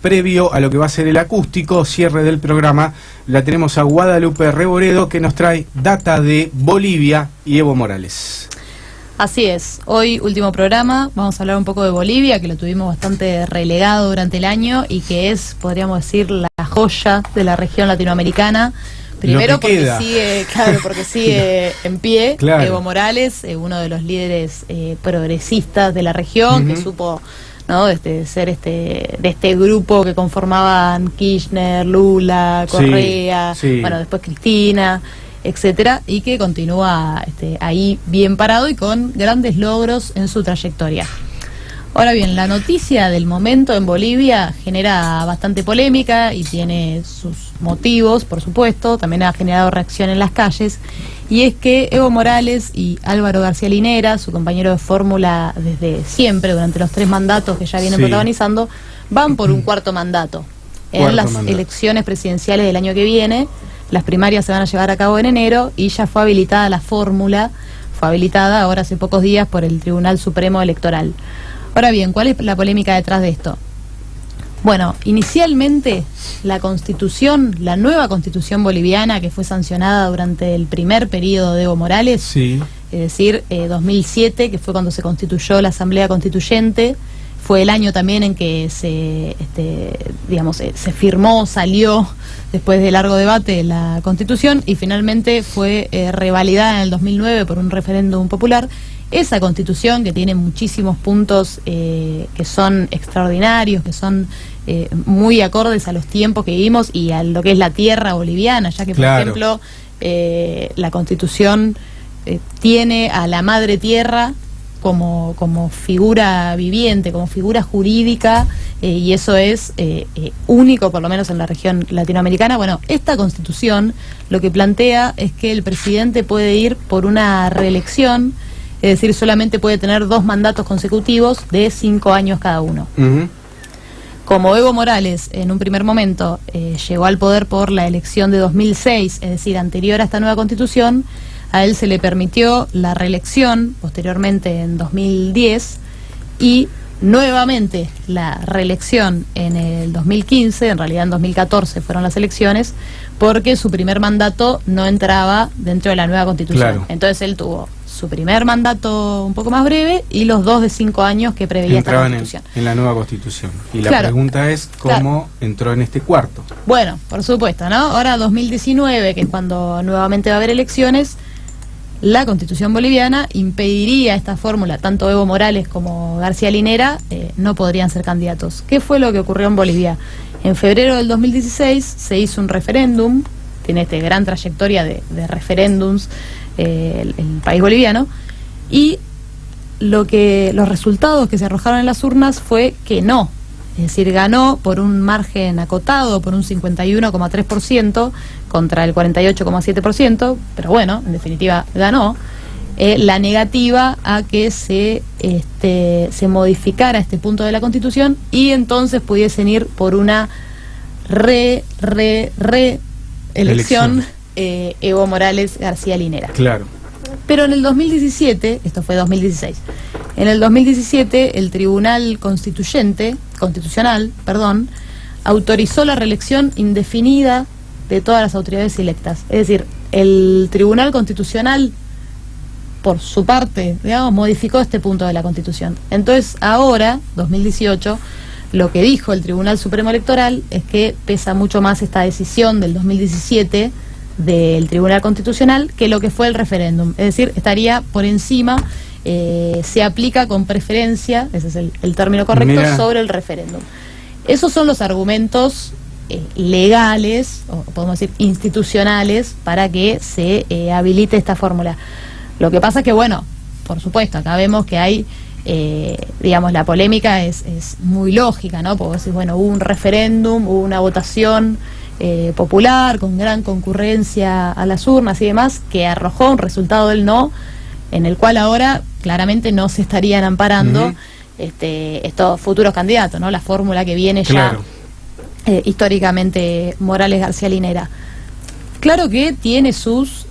previo a lo que va a ser el acústico, cierre del programa, la tenemos a Guadalupe Reboredo, que nos trae data de Bolivia y Evo Morales. Así es, hoy último programa, vamos a hablar un poco de Bolivia, que lo tuvimos bastante relegado durante el año y que es, podríamos decir, la joya de la región latinoamericana. Primero porque sigue en pie, claro. Evo Morales, uno de los líderes progresistas de la región, que supo, ¿no?, ser de este grupo que conformaban Kirchner, Lula, Correa, bueno, después Cristina, etcétera, y que continúa ahí bien parado y con grandes logros en su trayectoria. Ahora bien, la noticia del momento en Bolivia genera bastante polémica y tiene sus motivos, por supuesto, también ha generado reacción en las calles, y es que Evo Morales y Álvaro García Linera, su compañero de fórmula desde siempre, durante los 3 mandatos que ya vienen protagonizando, van por un cuarto mandato. En las elecciones presidenciales del año que viene, las primarias se van a llevar a cabo en enero y ya fue habilitada la fórmula, fue habilitada ahora hace pocos días por el Tribunal Supremo Electoral. Ahora bien, ¿cuál es la polémica detrás de esto? Bueno, inicialmente la constitución, la nueva constitución boliviana que fue sancionada durante el primer periodo de Evo Morales, es decir, 2007, que fue cuando se constituyó la Asamblea Constituyente, fue el año también en que se firmó, salió después de largo debate la Constitución y finalmente fue revalidada en el 2009 por un referéndum popular. Esa Constitución, que tiene muchísimos puntos que son extraordinarios, que son muy acordes a los tiempos que vivimos y a lo que es la tierra boliviana, ya que, por ejemplo, la Constitución tiene a la madre tierra como figura viviente, como figura jurídica, y eso es único, por lo menos en la región latinoamericana. Bueno, esta Constitución lo que plantea es que el presidente puede ir por una reelección, es decir, solamente puede tener 2 mandatos consecutivos de 5 años cada uno. Como Evo Morales en un primer momento llegó al poder por la elección de 2006, es decir, anterior a esta nueva Constitución, a él se le permitió la reelección posteriormente en 2010 y nuevamente la reelección en el 2015, en realidad en 2014 fueron las elecciones, porque su primer mandato no entraba dentro de la nueva Constitución. Entonces él tuvo su primer mandato un poco más breve y los 2 de 5 años que preveía esta Constitución. En la nueva Constitución. Y la pregunta es cómo entró en este cuarto. Bueno, por supuesto, ¿no? Ahora 2019, que es cuando nuevamente va a haber elecciones, la Constitución boliviana impediría esta fórmula. Tanto Evo Morales como García Linera no podrían ser candidatos. ¿Qué fue lo que ocurrió en Bolivia? En febrero del 2016 se hizo un referéndum, tiene gran trayectoria de referéndums el país boliviano, y los resultados que se arrojaron en las urnas fue que no. Es decir, ganó por un margen acotado, por un 51,3% contra el 48,7%, pero bueno, en definitiva ganó. La negativa a que se modificara este punto de la Constitución y entonces pudiesen ir por una reelección Evo Morales García Linera. Claro. Pero en el 2017, esto fue 2016, en el 2017 el Tribunal Constitucional, autorizó la reelección indefinida de todas las autoridades electas. Es decir, el Tribunal Constitucional, por su parte, modificó este punto de la Constitución. Entonces, ahora, 2018, lo que dijo el Tribunal Supremo Electoral es que pesa mucho más esta decisión del 2017 del Tribunal Constitucional que lo que fue el referéndum. Es decir, estaría por encima, se aplica con preferencia, ese es el término correcto, sobre el referéndum. Esos son los argumentos legales, o podemos decir institucionales, para que se habilite esta fórmula. Lo que pasa es que, bueno, por supuesto, acá vemos que hay, la polémica es muy lógica, ¿no? Porque decís, bueno, hubo un referéndum, hubo una votación popular con gran concurrencia a las urnas y demás, que arrojó un resultado del no, en el cual ahora claramente no se estarían amparando estos futuros candidatos, ¿no? La fórmula que viene ya históricamente Morales García Linera. Claro que tiene sus,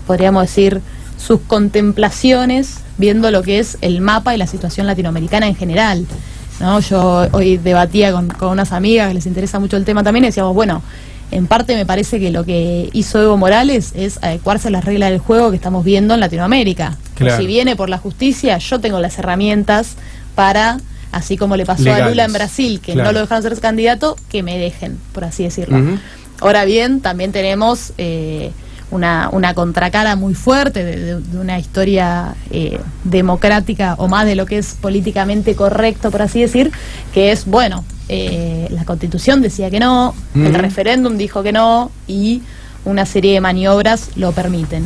podríamos decir, sus contemplaciones, viendo lo que es el mapa y la situación latinoamericana en general, ¿no? Yo hoy debatía con unas amigas que les interesa mucho el tema también y decíamos, bueno, en parte me parece que lo que hizo Evo Morales es adecuarse a las reglas del juego que estamos viendo en Latinoamérica. Claro. Si viene por la justicia, yo tengo las herramientas para, así como le pasó Legales. a Lula en Brasil, que Claro. no lo dejaron ser candidato, que me dejen, por así decirlo. Ujú. Ahora bien, también tenemos una contracara muy fuerte de una historia democrática, o más de lo que es políticamente correcto, por así decir, que es, bueno, la Constitución decía que no, el Ujú. referéndum dijo que no, y una serie de maniobras lo permiten.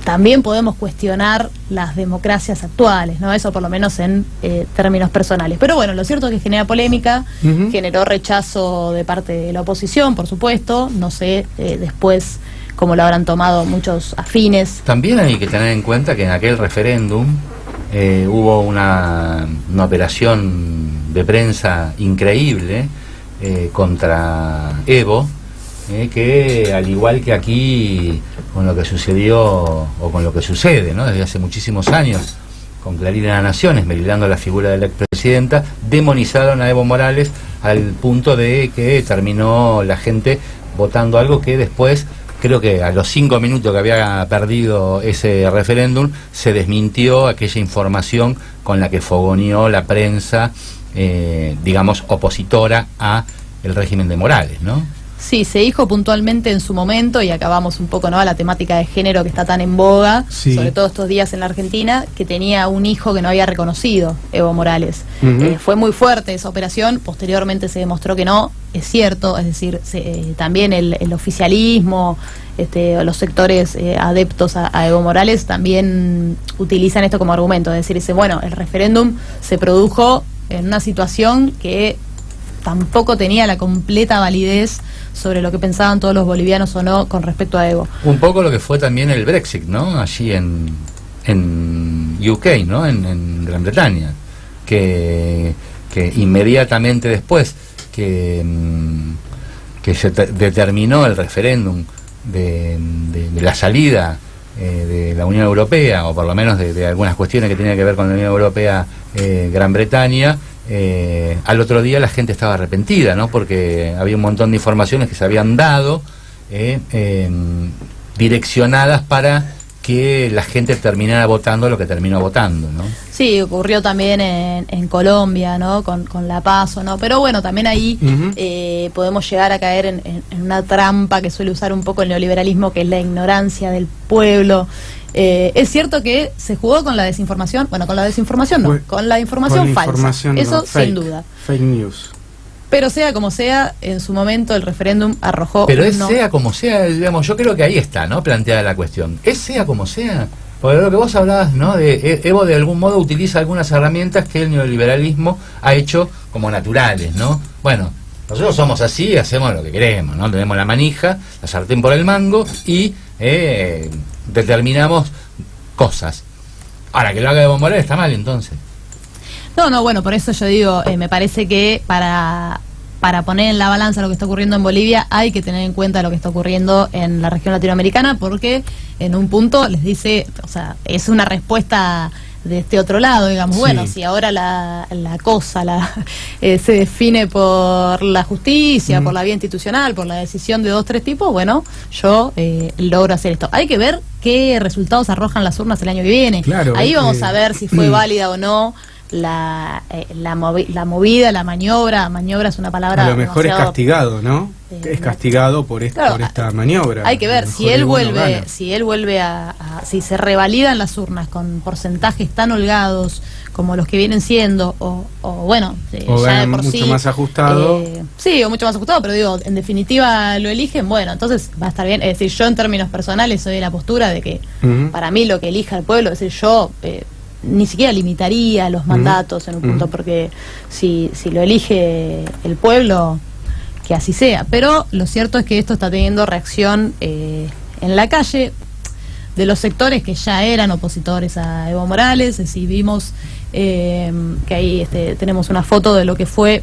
También podemos cuestionar las democracias actuales, ¿no? Eso por lo menos en términos personales. Pero bueno, lo cierto es que genera polémica, Ujú. generó rechazo de parte de la oposición, por supuesto. No sé después cómo lo habrán tomado muchos afines. También hay que tener en cuenta que en aquel referéndum hubo una operación de prensa increíble contra Evo, que al igual que aquí con lo que sucedió o con lo que sucede, ¿no? Desde hace muchísimos años con Clarín de la Nación, esmerilando la figura de la expresidenta, demonizaron a Evo Morales al punto de que terminó la gente votando algo que después, creo que a los 5 minutos que había perdido ese referéndum, se desmintió aquella información con la que fogoneó la prensa, digamos, opositora a el régimen de Morales, ¿no? Sí, se dijo puntualmente en su momento, y acabamos un poco, ¿no?, a la temática de género que está tan en boga, Sí. sobre todo estos días en la Argentina, que tenía un hijo que no había reconocido, Evo Morales. Ujú. Fue muy fuerte esa operación, posteriormente se demostró que no, es cierto, es decir, también el oficialismo, los sectores adeptos a Evo Morales también utilizan esto como argumento, es decir, dicen, bueno, el referéndum se produjo en una situación que tampoco tenía la completa validez sobre lo que pensaban todos los bolivianos o no con respecto a Evo. Un poco lo que fue también el Brexit, ¿no? Allí en UK, ¿no? En Gran Bretaña, que inmediatamente después que se determinó el referéndum de la salida de la Unión Europea, o por lo menos de algunas cuestiones que tenían que ver con la Unión Europea, Gran Bretaña, al otro día la gente estaba arrepentida, ¿no? Porque había un montón de informaciones que se habían dado direccionadas para que la gente terminara votando lo que terminó votando, ¿no? Sí, ocurrió también en Colombia, ¿no? Con la PASO, ¿no? Pero bueno, también ahí Ujú. podemos llegar a caer en una trampa que suele usar un poco el neoliberalismo, que es la ignorancia del pueblo. Es cierto que se jugó con la desinformación, bueno, con la desinformación no, Bueno, con la información Con la falsa, información, eso no, fake, sin duda. Fake news. Pero sea como sea, en su momento el referéndum arrojó Pero un es no. sea como sea, digamos, yo creo que ahí está, ¿no? Planteada la cuestión. Es sea como sea. Porque lo que vos hablabas, ¿no? De Evo de algún modo utiliza algunas herramientas que el neoliberalismo ha hecho como naturales, ¿no? Bueno, nosotros somos así, hacemos lo que queremos, ¿no? Tenemos la manija, la sartén por el mango y determinamos cosas. Ahora, que lo haga Evo Morales está mal, entonces. No, bueno, por eso yo digo, me parece que para poner en la balanza lo que está ocurriendo en Bolivia hay que tener en cuenta lo que está ocurriendo en la región latinoamericana, porque en un punto les dice, o sea, es una respuesta de este otro lado, digamos, Sí. bueno, si ahora la cosa se define por la justicia, por la vía institucional, por la decisión de 2, 3 tipos, bueno, yo logro hacer esto. Hay que ver qué resultados arrojan las urnas el año que viene. Claro, Ahí vamos a ver si fue válida o no la movida, la maniobra. Maniobra es una palabra A lo mejor es demasiado- castigado, ¿no? Es castigado por Claro, esta maniobra. Hay que A ver lo si mejor él Evo no vuelve, gana. si se revalidan las urnas con porcentajes tan holgados como los que vienen siendo, o bueno, O ya de ganan por mucho sí, más ajustado. sí, o mucho más ajustado, pero digo, en definitiva lo eligen, bueno, entonces va a estar bien. Es decir, yo en términos personales soy de la postura de que Ujú. para mí lo que elija el pueblo, es decir, yo ni siquiera limitaría los mandatos en un punto, porque si lo elige el pueblo, que así sea. Pero lo cierto es que esto está teniendo reacción en la calle de los sectores que ya eran opositores a Evo Morales. Es decir, vimos que ahí tenemos una foto de lo que fue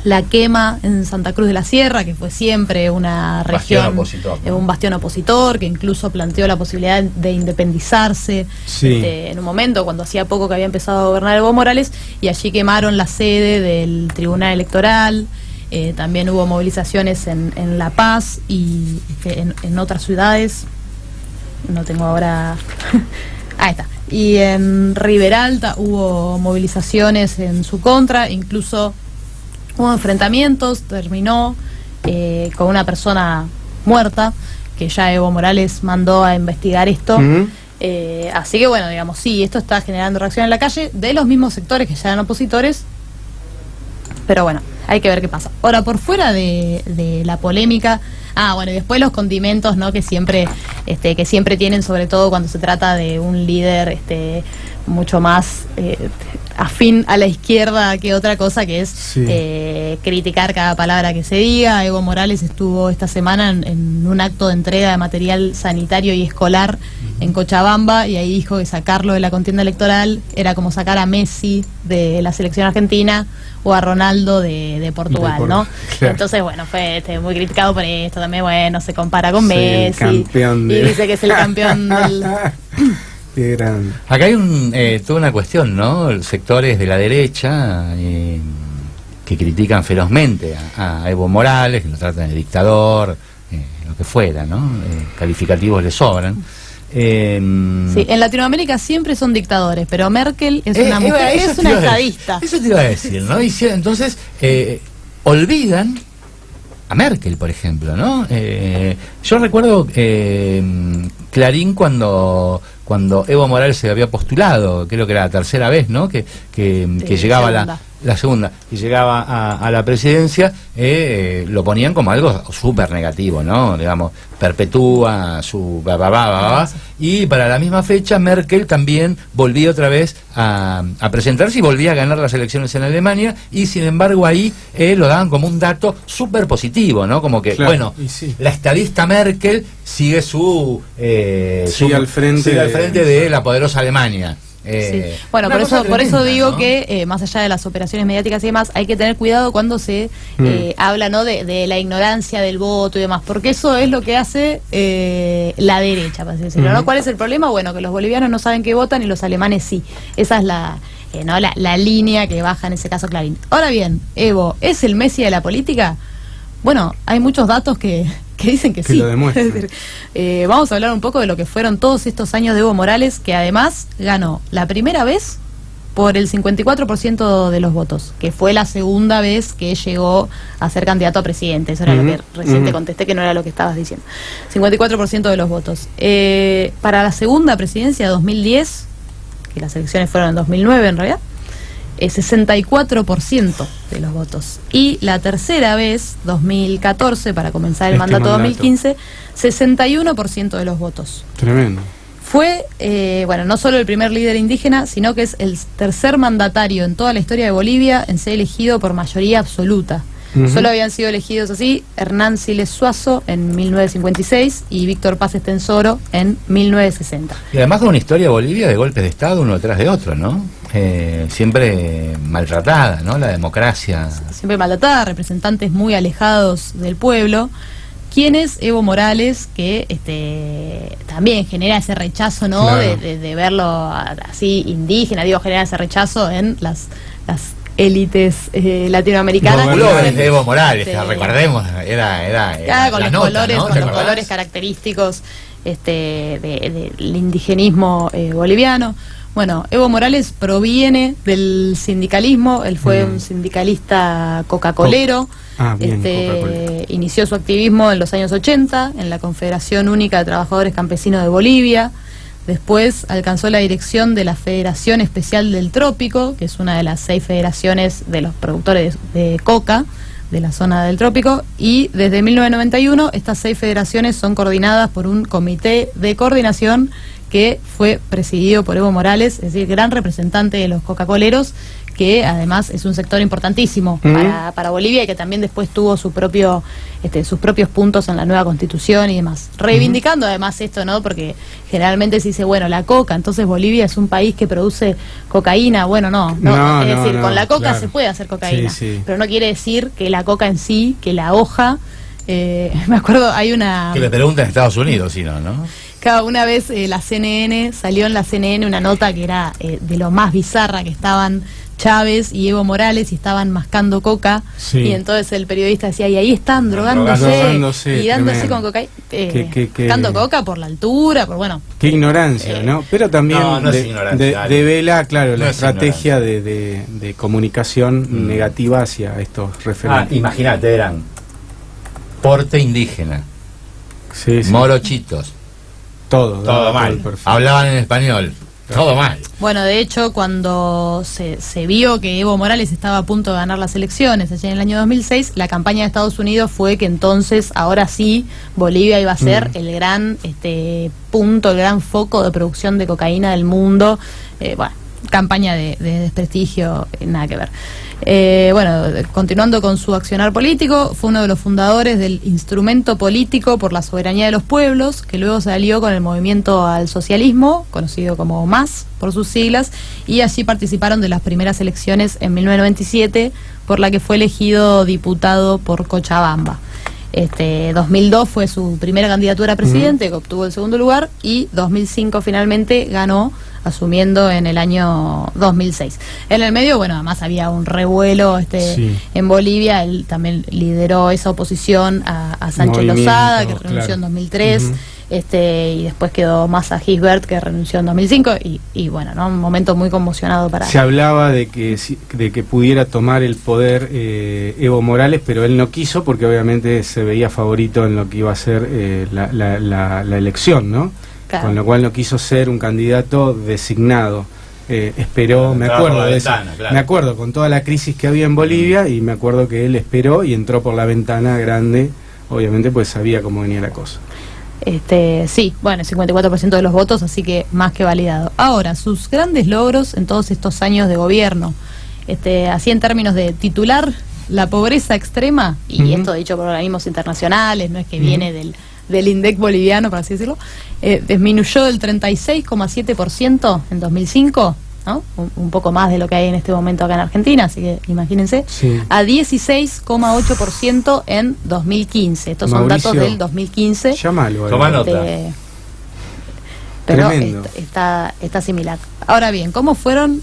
la quema en Santa Cruz de la Sierra, que fue siempre una región, opositor, ¿no? un bastión opositor, que incluso planteó la posibilidad de independizarse en un momento, cuando hacía poco que había empezado a gobernar Evo Morales, y allí quemaron la sede del Tribunal Electoral. También hubo movilizaciones en La Paz y en otras ciudades. No tengo ahora... Ahí está. Y en Riberalta hubo movilizaciones en su contra, incluso hubo enfrentamientos, terminó con una persona muerta, que ya Evo Morales mandó a investigar esto. Así que bueno, digamos, sí, esto está generando reacción en la calle de los mismos sectores que ya eran opositores, pero bueno, hay que ver qué pasa. Ahora, por fuera de la polémica, bueno, y después los condimentos, ¿no? que siempre tienen, sobre todo cuando se trata de un líder mucho más afín a la izquierda que otra cosa, que es criticar cada palabra que se diga. Evo Morales estuvo esta semana en un acto de entrega de material sanitario y escolar en Cochabamba, y ahí dijo que sacarlo de la contienda electoral era como sacar a Messi de la selección argentina o a Ronaldo de Portugal, ¿no? Claro. Entonces, bueno, fue muy criticado por esto también. Bueno, se compara con Messi y dice que es el campeón del... Qué grande. Acá hay toda una cuestión, ¿no? Sectores de la derecha que critican ferozmente a Evo Morales, que lo tratan de dictador, lo que fuera, ¿no? Calificativos le sobran. Sí, en Latinoamérica siempre son dictadores, pero Merkel es una mujer, es una estadista. Eso te iba a decir, ¿no? Y entonces olvidan a Merkel, por ejemplo, ¿no? Yo recuerdo Clarín cuando Evo Morales se había postulado, creo que era la tercera vez, ¿no? Que llegaba la segunda, y llegaba a la presidencia, lo ponían como algo súper negativo, ¿no? Digamos, perpetúa su y para la misma fecha Merkel también volvía otra vez a presentarse y volvía a ganar las elecciones en Alemania, y sin embargo ahí lo daban como un dato súper positivo, ¿no? Como que, claro, bueno, la estadista Merkel sigue sigue al frente de la poderosa Alemania. Bueno, por eso digo, ¿no? Que más allá de las operaciones mediáticas y demás, hay que tener cuidado cuando se habla, ¿no? de la ignorancia del voto y demás, porque eso es lo que hace la derecha, para decirlo, ¿no? ¿Cuál es el problema? Bueno, que los bolivianos no saben qué votan y los alemanes sí. Esa es la línea que baja en ese caso Clarín. Ahora bien, Evo, ¿es el Messi de la política? Bueno, hay muchos datos que dicen que sí. Lo demuestran. Es decir, vamos a hablar un poco de lo que fueron todos estos años de Evo Morales, que además ganó la primera vez por el 54% de los votos, que fue la segunda vez que llegó a ser candidato a presidente. Eso era lo que recién te contesté, que no era lo que estabas diciendo. 54% de los votos. Para la segunda presidencia, 2010, que las elecciones fueron en 2009 en realidad, 64% de los votos. Y la tercera vez, 2014, para comenzar el mandato 2015, 61% de los votos. Tremendo. Fue, no solo el primer líder indígena, sino que es el tercer mandatario en toda la historia de Bolivia en ser elegido por mayoría absoluta. Solo habían sido elegidos así Hernán Siles Suazo en 1956 y Víctor Paz Estensoro en 1960. Y además con una historia de Bolivia de golpes de Estado uno detrás de otro, ¿no? Siempre maltratada, ¿no? La democracia. Siempre maltratada, representantes muy alejados del pueblo. ¿Quién es Evo Morales, que también genera ese rechazo, ¿no? Claro. De verlo así indígena, genera ese rechazo en las élites latinoamericanas. De Evo Morales, recordemos, era con los colores, ¿no? Con los colores característicos del indigenismo boliviano. Bueno, Evo Morales proviene del sindicalismo, él fue un sindicalista coca-colero. Inició su activismo en los años 80 en la Confederación Única de Trabajadores Campesinos de Bolivia. Después alcanzó la dirección de la Federación Especial del Trópico, que es una de las 6 federaciones de los productores de coca de la zona del trópico, y desde 1991 estas 6 federaciones son coordinadas por un comité de coordinación que fue presidido por Evo Morales, es decir, gran representante de los coca-coleros, que además es un sector importantísimo para Bolivia y que también después tuvo sus propios puntos en la nueva constitución y demás. Reivindicando además esto, ¿no? Porque generalmente se dice, bueno, la coca, entonces Bolivia es un país que produce cocaína. Bueno, no, es decir, con la coca se puede hacer cocaína, pero no quiere decir que la coca en sí, que la hoja, me acuerdo, hay una... Que le preguntan en Estados Unidos, si no, ¿no? Cada una vez salió en la CNN una nota que era de lo más bizarra, que estaban Chávez y Evo Morales y estaban mascando coca, y entonces el periodista decía, y ahí están drogándose y dándose con cocaína, mascando coca por la altura, por bueno. Qué ignorancia, ¿no? Pero también devela, claro, la estrategia de comunicación negativa hacia estos referentes. Imagínate, eran porte indígena, morochitos, todo mal, hablaban en español, todo mal. Bueno, de hecho, cuando se vio que Evo Morales estaba a punto de ganar las elecciones allá en el año 2006, la campaña de Estados Unidos fue que entonces, ahora sí, Bolivia iba a ser el gran punto, el gran foco de producción de cocaína del mundo. Bueno, campaña de desprestigio, nada que ver. Bueno, continuando con su accionar político, fue uno de los fundadores del Instrumento Político por la Soberanía de los Pueblos, que luego se alió con el movimiento al socialismo, conocido como MAS por sus siglas, y allí participaron de las primeras elecciones en 1997, por la que fue elegido diputado por Cochabamba. 2002 fue su primera candidatura a presidente, que obtuvo el segundo lugar, y 2005 finalmente ganó, asumiendo en el año 2006. En el medio, bueno, además había un revuelo en Bolivia. Él también lideró esa oposición a Sánchez Lozada, que renunció en 2003, y después quedó Massa Gisbert, que renunció en 2005, y bueno, ¿no? Un momento muy conmocionado para... Se hablaba de que pudiera tomar el poder Evo Morales, pero él no quiso porque obviamente se veía favorito en lo que iba a ser la elección, ¿no? Claro. Con lo cual no quiso ser un candidato designado. Esperó, me acuerdo de eso. Me acuerdo con toda la crisis que había en Bolivia, y me acuerdo que él esperó y entró por la ventana grande, obviamente pues sabía cómo venía la cosa. Sí, bueno, el 54% de los votos, así que más que validado. Ahora, sus grandes logros en todos estos años de gobierno, así en términos de titular la pobreza extrema, y esto dicho por organismos internacionales, no es que viene del INDEC boliviano, por así decirlo, disminuyó del 36,7% en 2005, ¿no? Un poco más de lo que hay en este momento acá en Argentina, así que imagínense, a 16,8% en 2015. Estos Mauricio, son datos del 2015. Llámalo. Toma nota. Pero está similar. Ahora bien, ¿cómo fueron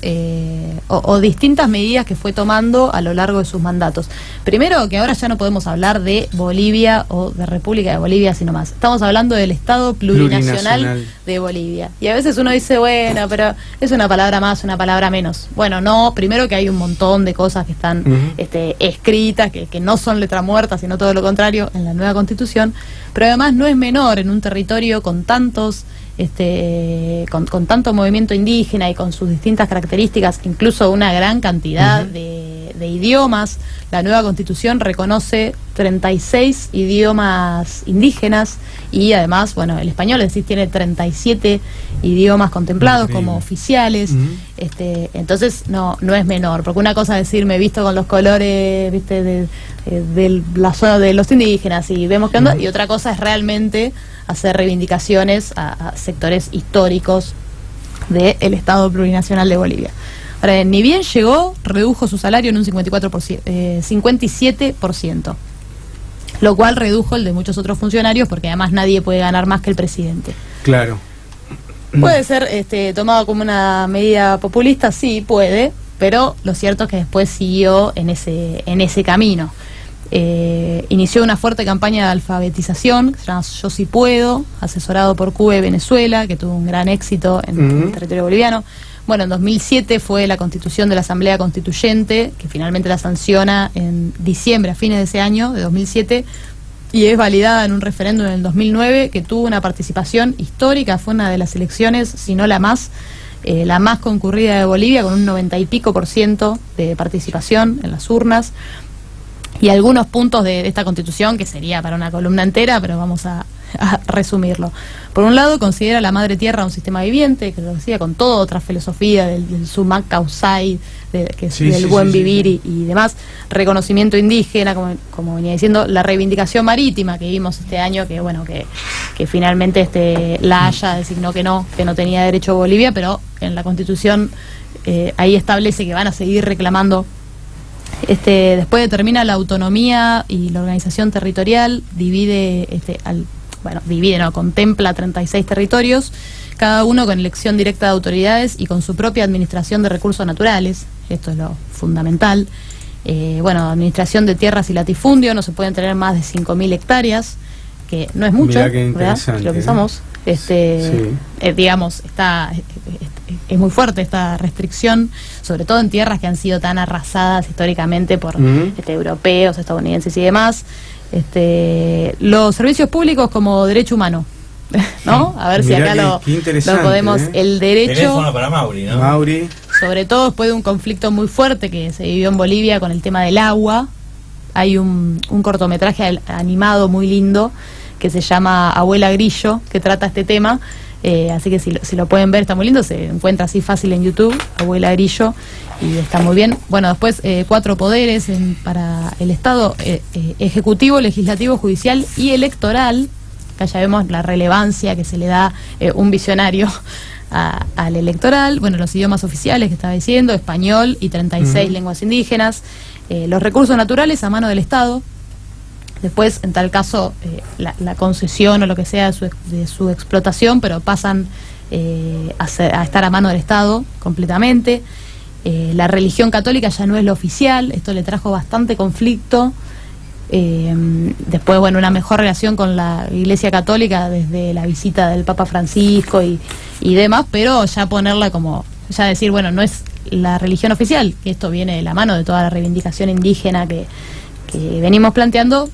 o distintas medidas que fue tomando a lo largo de sus mandatos? Primero, que ahora ya no podemos hablar de Bolivia o de República de Bolivia, sino más. Estamos hablando del Estado plurinacional de Bolivia. Y a veces uno dice, bueno, pero es una palabra más, una palabra menos. Bueno, no, primero que hay un montón de cosas que están escritas, que no son letra muerta, sino todo lo contrario, en la nueva Constitución. Pero además no es menor en un territorio con tantos... con tanto movimiento indígena y con sus distintas características, incluso una gran cantidad de idiomas. La nueva Constitución reconoce 36 idiomas indígenas y además, bueno, el español en sí tiene 37 idiomas contemplados como oficiales. Entonces no es menor, porque una cosa es decir, me he visto con los colores, viste, de la zona de los indígenas y vemos qué onda, y otra cosa es realmente hacer reivindicaciones a sectores históricos del Estado plurinacional de Bolivia. Ahora, ni bien llegó, redujo su salario en un 57%, lo cual redujo el de muchos otros funcionarios, porque además nadie puede ganar más que el presidente. Claro. Puede ser tomado como una medida populista, sí, puede, pero lo cierto es que después siguió en ese camino. Inició una fuerte campaña de alfabetización que se llama Yo Sí Puedo, asesorado por Cuba y Venezuela, que tuvo un gran éxito en el territorio boliviano. Bueno, en 2007 fue la constitución de la Asamblea Constituyente, que finalmente la sanciona en diciembre, a fines de ese año, de 2007, y es validada en un referéndum en el 2009, que tuvo una participación histórica, fue una de las elecciones, si no la más concurrida de Bolivia, con un 90 y pico % de participación en las urnas. Y algunos puntos de esta constitución, que sería para una columna entera, pero vamos a a resumirlo. Por un lado, considera la madre tierra un sistema viviente, que lo decía, con toda otra filosofía del summa causai, que es del buen vivir y demás. Reconocimiento indígena, como venía diciendo, la reivindicación marítima que vimos este año, que bueno, que finalmente la Haya designó que no tenía derecho Bolivia, pero en la Constitución ahí establece que van a seguir reclamando. Después determina la autonomía y la organización territorial, contempla 36 territorios, cada uno con elección directa de autoridades y con su propia administración de recursos naturales. Esto es lo fundamental. Administración de tierras y latifundio, no se pueden tener más de 5.000 hectáreas, que no es mucho, ¿verdad? Si lo pensamos, digamos, es muy fuerte esta restricción, sobre todo en tierras que han sido tan arrasadas históricamente por europeos, estadounidenses y demás. Los servicios públicos como derecho humano, ¿no? A ver si acá lo podemos. El derecho. Teléfono para Mauri, ¿no? Mauri. Sobre todo después de un conflicto muy fuerte que se vivió en Bolivia con el tema del agua. Hay un cortometraje animado muy lindo que se llama Abuela Grillo, que trata este tema. Así que si lo pueden ver, está muy lindo, se encuentra así fácil en YouTube, Abuela Grillo, y está muy bien. Bueno, después 4 poderes para el Estado, ejecutivo, legislativo, judicial y electoral. Acá ya vemos la relevancia que se le da un visionario al electoral. Bueno, los idiomas oficiales que estaba diciendo, español y 36 lenguas indígenas. Los recursos naturales a mano del Estado. Después, en tal caso, la concesión o lo que sea de su explotación, pero pasan a estar a mano del Estado completamente. La religión católica ya no es lo oficial, esto le trajo bastante conflicto. Después, una mejor relación con la Iglesia Católica desde la visita del Papa Francisco y demás, pero ya ponerla ya decir, no es la religión oficial, que esto viene de la mano de toda la reivindicación indígena que venimos planteando.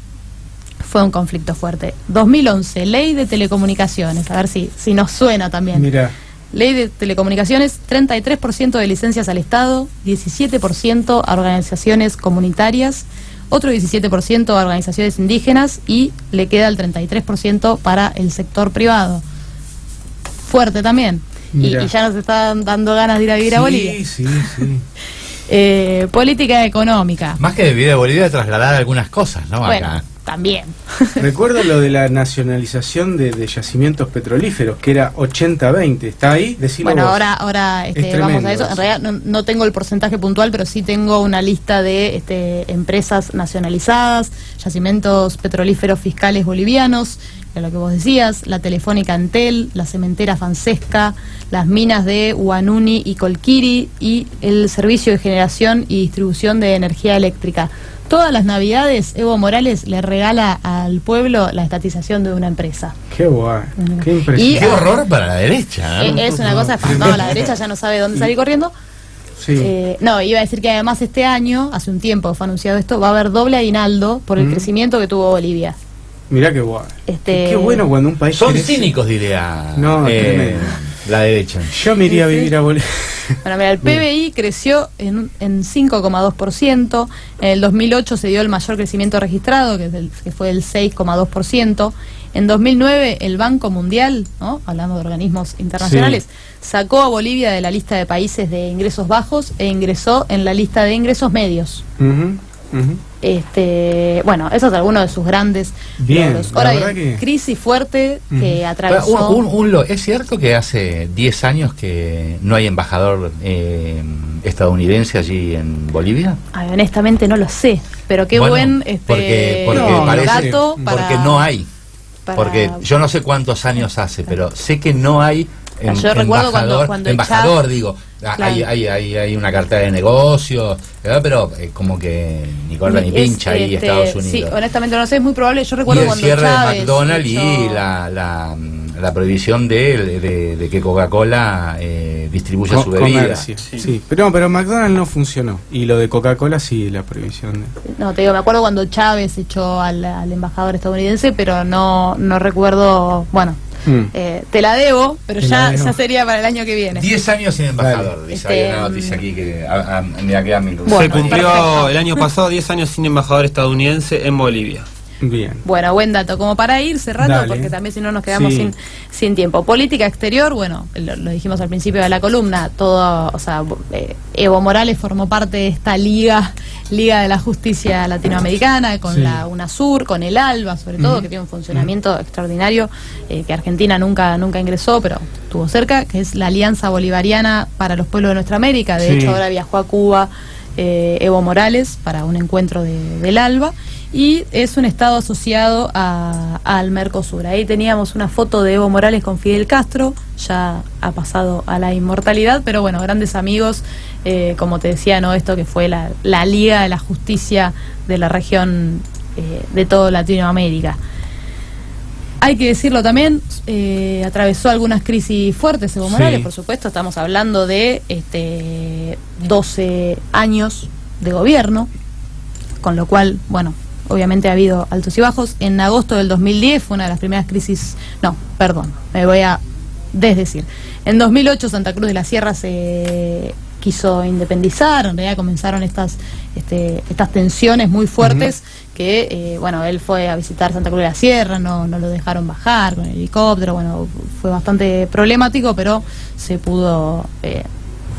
Fue un conflicto fuerte. 2011, Ley de Telecomunicaciones, a ver si nos suena también. Mira. Ley de Telecomunicaciones, 33% de licencias al Estado, 17% a organizaciones comunitarias, otro 17% a organizaciones indígenas y le queda el 33% para el sector privado. Fuerte también. Y ya nos están dando ganas de ir a vivir a Bolivia. Sí. Política económica. Más que de vivir a Bolivia, trasladar algunas cosas, ¿no? Acá. También. Recuerdo lo de la nacionalización de yacimientos petrolíferos, que era 80-20. ¿Está ahí? Decilo vos. Ahora vamos a eso. En realidad no tengo el porcentaje puntual, pero sí tengo una lista de empresas nacionalizadas, yacimientos petrolíferos fiscales bolivianos, que es lo que vos decías, la Telefónica Entel, la cementera Fansesca, las minas de Huanuni y Colquiri y el servicio de generación y distribución de energía eléctrica. Todas las navidades Evo Morales le regala al pueblo la estatización de una empresa. Qué guay, qué impresión. Qué horror para la derecha, ¿no? Es una cosa espantosa, la derecha ya no sabe dónde salir corriendo. Sí. Iba a decir que además este año, hace un tiempo fue anunciado esto, va a haber doble aguinaldo por el crecimiento que tuvo Bolivia. Mirá qué guay. Qué bueno cuando un país son cínicos, diría la derecha. Yo me iría a vivir a Bolivia. El PBI creció en 5,2%. En el 2008 se dio el mayor crecimiento registrado, que fue el 6,2%. En 2009 el Banco Mundial, ¿no? Hablando de organismos internacionales, sacó a Bolivia de la lista de países de ingresos bajos e ingresó en la lista de ingresos medios. Esos son algunos de sus grandes logros. Ahora bien, crisis fuerte que atravesó. ¿Es cierto que hace 10 años que no hay embajador estadounidense allí en Bolivia? Honestamente no lo sé, pero qué porque no hay. Porque yo no sé cuántos años hace, pero sé que no hay yo recuerdo cuando embajador, digo, claro. hay una cartera de negocios, pero como que ni corta ni pincha ahí Estados Unidos. Sí, honestamente no sé, es muy probable. Yo recuerdo y el cuando cierre Chávez de McDonald's y la prohibición de que Coca-Cola distribuya su bebida. Sí. Pero McDonald's no funcionó. Y lo de Coca-Cola sí, la prohibición. No, te digo, me acuerdo cuando Chávez echó al embajador estadounidense, pero no recuerdo, te la debo, pero ya sería para el año que viene. 10 años sin embajador, dice, hay una noticia aquí que se cumplió el año pasado 10 años sin embajador estadounidense en Bolivia. Bien. Bueno, buen dato. Como para ir cerrando, Dale. porque también si no nos quedamos sin tiempo. Política exterior, bueno, lo dijimos al principio de la columna, todo, o sea, Evo Morales formó parte de esta Liga de la Justicia Latinoamericana, con la UNASUR, con el ALBA, sobre todo, que tiene un funcionamiento extraordinario, que Argentina nunca ingresó, pero estuvo cerca, que es la Alianza Bolivariana para los Pueblos de Nuestra América. De hecho, ahora viajó a Cuba Evo Morales para un encuentro del ALBA, y es un estado asociado al Mercosur. Ahí teníamos una foto de Evo Morales con Fidel Castro, ya ha pasado a la inmortalidad, pero bueno, grandes amigos, como te decía, ¿no? Esto que fue la Liga de la Justicia de la región de toda Latinoamérica. Hay que decirlo también, atravesó algunas crisis fuertes Evo Morales, por supuesto, estamos hablando de 12 años de gobierno, con lo cual, bueno, obviamente ha habido altos y bajos. En agosto del 2010 fue una de las primeras crisis, me voy a desdecir. En 2008 Santa Cruz de la Sierra se quiso independizar, en realidad comenzaron estas tensiones muy fuertes, que él fue a visitar Santa Cruz de la Sierra, no lo dejaron bajar con el helicóptero, bueno, fue bastante problemático, pero se pudo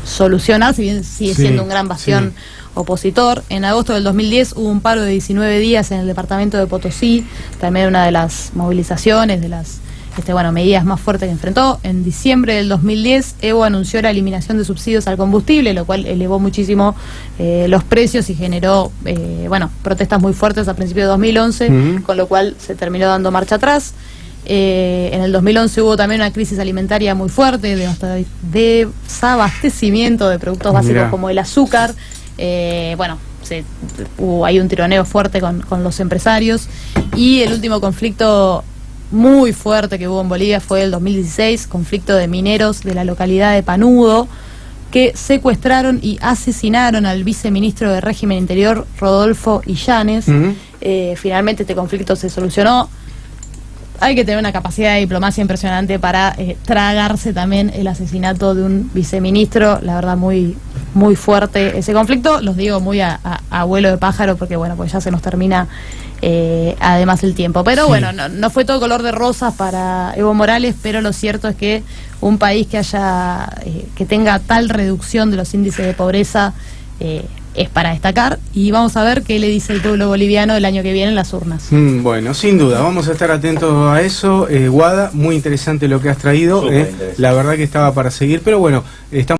solucionar, si bien sigue siendo un gran bastión opositor. En agosto del 2010 hubo un paro de 19 días en el departamento de Potosí, también una de las movilizaciones, de las medidas más fuertes que enfrentó. En diciembre del 2010 Evo anunció la eliminación de subsidios al combustible, lo cual elevó muchísimo los precios y generó protestas muy fuertes a principios de 2011, con lo cual se terminó dando marcha atrás. En el 2011 hubo también una crisis alimentaria muy fuerte, de desabastecimiento de productos básicos como el azúcar. Hay un tironeo fuerte con los empresarios, y el último conflicto muy fuerte que hubo en Bolivia fue el 2016, conflicto de mineros de la localidad de Panudo, que secuestraron y asesinaron al viceministro de Régimen Interior, Rodolfo Illanes. Finalmente este conflicto se solucionó. Hay que tener una capacidad de diplomacia impresionante para tragarse también el asesinato de un viceministro. La verdad, muy fuerte ese conflicto. Los digo muy a vuelo de pájaro, porque pues ya se nos termina además el tiempo. Pero no fue todo color de rosas para Evo Morales, pero lo cierto es que un país que tenga tal reducción de los índices de pobreza es para destacar, y vamos a ver qué le dice el pueblo boliviano el año que viene en las urnas. Bueno, sin duda, vamos a estar atentos a eso. Guada, muy interesante lo que has traído. La verdad que estaba para seguir, pero bueno, estamos